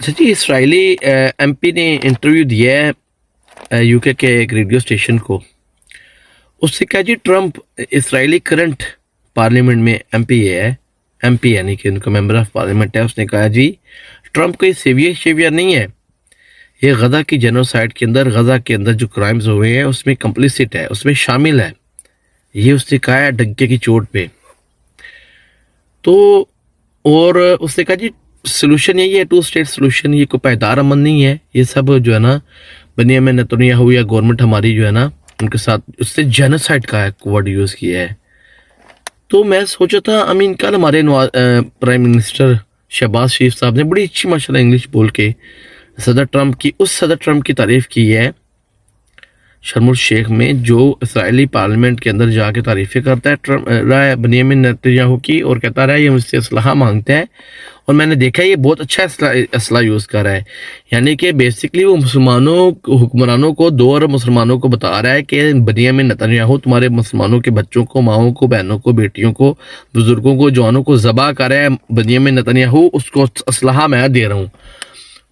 अच्छा जी, Israeli MP ने interview दिया है यूके के एक रेडियो स्टेशन को। उससे कहा जी ट्रम्प इसराइली करंट पार्लियामेंट में एमपी यानी कि उनका मेंबर ऑफ पार्लियामेंट है। उसने कहा जी ट्रम्प कोई सेवियर शेवियर नहीं है, ये गजा की जेनोसाइड के अंदर, गजा के अंदर जो क्राइम्स हुए हैं उसमें कंप्लिसिट है, उसमें शामिल है। ये उसने कहा है डंके की चोट पे। तो और उसने कहा जी सोल्यूशन यही है, टू स्टेट सोल्यूशन, ये कोई पायदार अमन नहीं है। ये सब जो है ना बेंजामिन नेतन्याहू या गवर्नमेंट हमारी जो है ना उनके साथ उससे जेनोसाइड का वर्ड यूज़ किया है। तो मैं सोचा था अमीन कल हमारे प्राइम मिनिस्टर शहबाज शरीफ साहब ने बड़ी अच्छी माशाल्लाह इंग्लिश बोल के सदर ट्रम्प की तारीफ़ की है शर्मुल शेख में, जो इसराइली पार्लियामेंट के अंदर जाके तारीफ़ें करता है रहा है बेंजामिन नेतन्याहू की, और कहता रहा है ये मुझसे असलहा मांगता है। और मैंने देखा ये बहुत अच्छा असला यूज़ कर रहा है, यानी कि बेसिकली वो हुक्मरानों को, 2 अरब मुसलमानों को बता रहा है कि बेंजामिन नेतन्याहू तुम्हारे मुसलमानों के बच्चों को, माओं को, बहनों को, बेटियों को, बुजुर्गों को, जवानों को ज़बह कर रहा है बेंजामिन नेतन्याहू, उसको असलहा मैं दे रहा हूँ।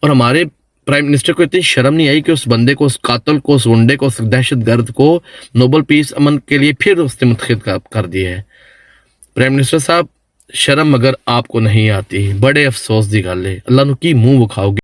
और हमारे प्राइम मिनिस्टर को इतनी शर्म नहीं आई कि उस बंदे को, उस कातल को, उस गुंडे को, उस दहशतगर्द को नोबल पीस अमन के लिए फिर उसने मुंतखब कर दिया है। प्राइम मिनिस्टर साहब शर्म अगर आपको नहीं आती, बड़े अफसोस की गल है, अल्लाह नू की मुंह विखाओगे।